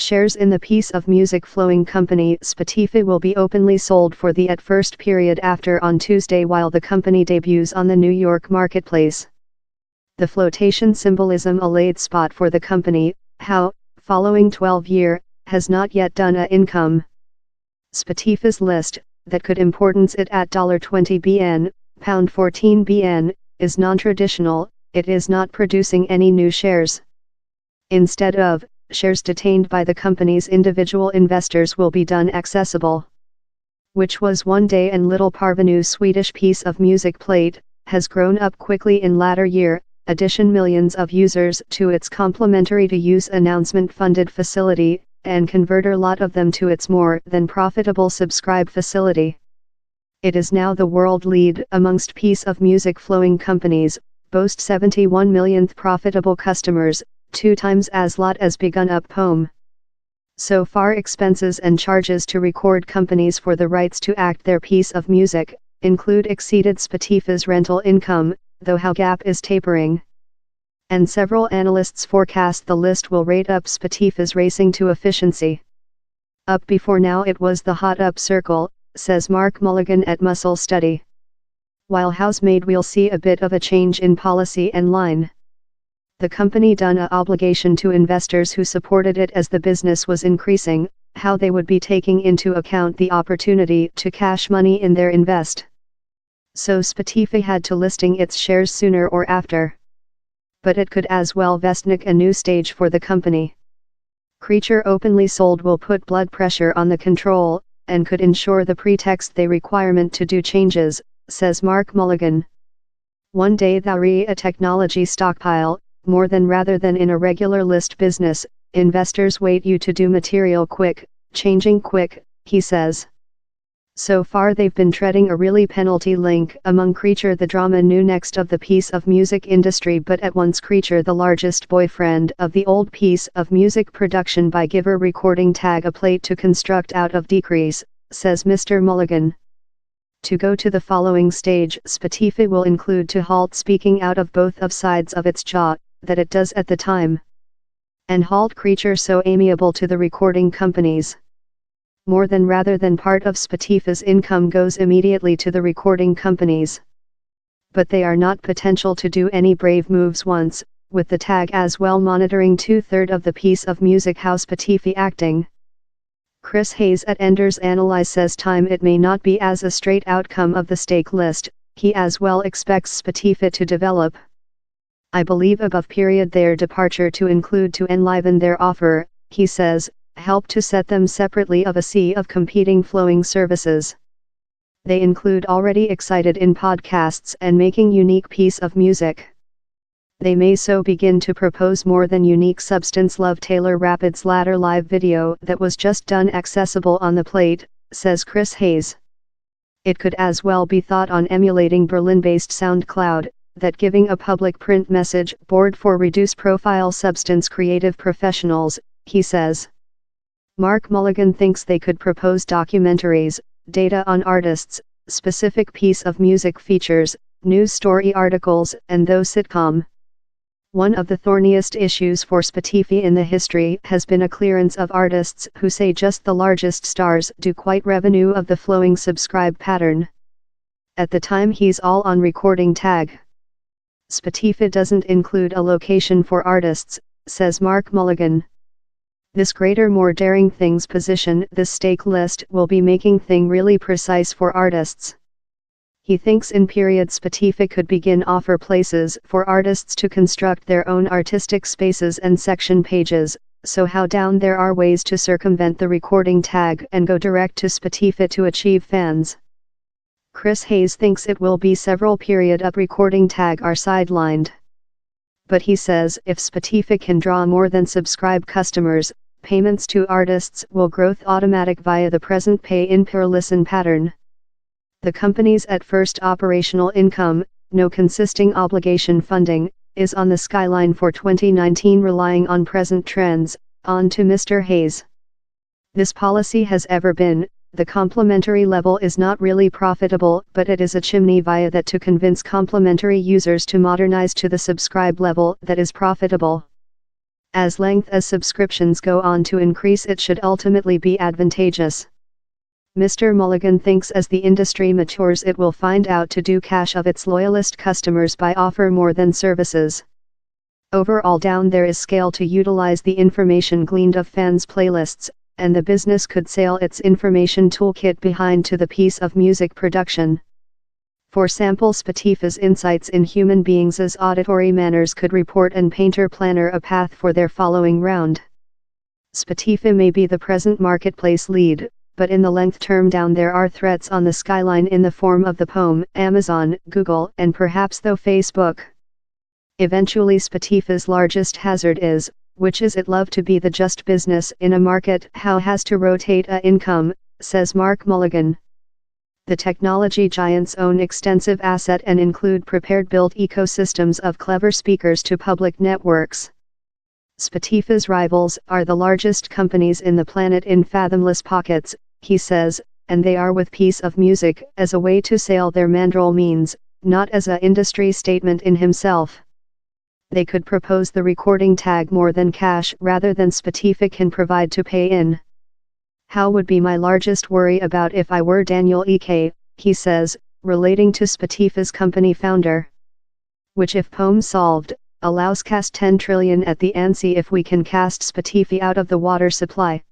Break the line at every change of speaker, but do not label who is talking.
Shares in the piece of music flowing company Spotify will be openly sold for the at first period after on Tuesday while the company debuts on the New York marketplace. The flotation symbolism a late spot for the company, how, following 12-year, has not yet done a income. Spotify's list, that could importance it at $20 bn, £14 bn, is non-traditional, it is not producing any new shares. Instead of, shares detained by the company's individual investors will be done accessible. Which was one day and little parvenu Swedish piece of music played, has grown up quickly in latter year, addition millions of users to its complimentary to use announcement funded facility, and convert a lot of them to its more than profitable subscribe facility. It is now the world lead amongst piece of music flowing companies, boast 71 millionth profitable customers, 2 times as lot as begun up home. So far expenses and charges to record companies for the rights to act their piece of music, include exceeded Spotify's rental income, though how gap is tapering. And several analysts forecast the list will rate up Spotify's racing to efficiency. Up before now it was the hot up circle, says Mark Mulligan at Muscle Study. While housemaid we'll see a bit of a change in policy and line. The company done a obligation to investors who supported it as the business was increasing, how they would be taking into account the opportunity to cash money in their invest. So Spotify had to listing its shares sooner or after. But it could as well vestnik a new stage for the company. Creature openly sold will put blood pressure on the control, and could ensure the pretext they requirement to do changes, says Mark Mulligan. One day thou a technology stockpile, more than rather than in a regular list business, investors wait you to do material quick, changing quick, he says. So far they've been treading a really penalty link among Creature the drama new next of the piece of music industry but at once Creature the largest boyfriend of the old piece of music production by giver recording tag a plate to construct out of decrease, says Mr. Mulligan. To go to the following stage Spotify will include to halt speaking out of both of sides of its jaw, that it does at the time. And halt Creature so amiable to the recording companies. More than rather than part of Spotify's income goes immediately to the recording companies. But they are not potential to do any brave moves once, with the tag as well monitoring 2/3 of the piece of music how Spotify acting. Chris Hayes at Enders Analyze says time it may not be as a straight outcome of the stake list, he as well expects Spotify to develop. I believe above period their departure to include to enliven their offer, he says, help to set them separately of a sea of competing flowing services. They include already excited in podcasts and making unique piece of music. They may so begin to propose more than unique substance love Taylor Rapid's latter live video that was just done accessible on the plate, says Chris Hayes. It could as well be thought on emulating Berlin-based SoundCloud, that giving a public print message board for reduced profile substance creative professionals, he says. Mark Mulligan thinks they could propose documentaries, data on artists, specific piece of music features, news story articles, and those sitcom. One of the thorniest issues for Spotify in the history has been a clearance of artists who say just the largest stars do quite revenue of the flowing subscribe pattern. At the time he's all on recording tag. Spotify doesn't include a location for artists, says Mark Mulligan. This greater more daring things position this stake list will be making thing really precise for artists. He thinks in period Spotify could begin offer places for artists to construct their own artistic spaces and section pages, so how down there are ways to circumvent the recording tag and go direct to Spotify to achieve fans. Chris Hayes thinks it will be several period up recording tag are sidelined. But he says if Spotify can draw more than subscribe customers, payments to artists will growth automatic via the present pay in per listen pattern. The company's at first operational income, no consisting obligation funding, is on the skyline for 2019 relying on present trends, on to Mr. Hayes. This policy has ever been, the complementary level is not really profitable but it is a chimney via that to convince complementary users to modernize to the subscribe level that is profitable. As length as subscriptions go on to increase, it should ultimately be advantageous. Mr. Mulligan thinks as the industry matures it will find out to do cash of its loyalist customers by offer more than services. Overall down there is scale to utilize the information gleaned of fans' playlists, and the business could sell its information toolkit behind to the piece of music production. For sample, Spotify's insights in human beings' auditory manners could report and painter planner a path for their following round. Spotify may be the present marketplace lead, but in the length term down there are threats on the skyline in the form of the POM, Amazon, Google, and perhaps though Facebook. Eventually Spotify's largest hazard is, which is it love to be the just business in a market how has to rotate a income, says Mark Mulligan. The technology giants own extensive asset and include prepared built ecosystems of clever speakers to public networks. Spotify's rivals are the largest companies in the planet in fathomless pockets, he says, and they are with piece of music as a way to sell their mandrel means, not as a industry statement in himself. They could propose the recording tag more than cash rather than Spotify can provide to pay in. How would be my largest worry about if I were Daniel Ek, he says, relating to Spotify's company founder. Which if POM solved, allows cast 10 trillion at the ANSI if we can cast Spotify out of the water supply.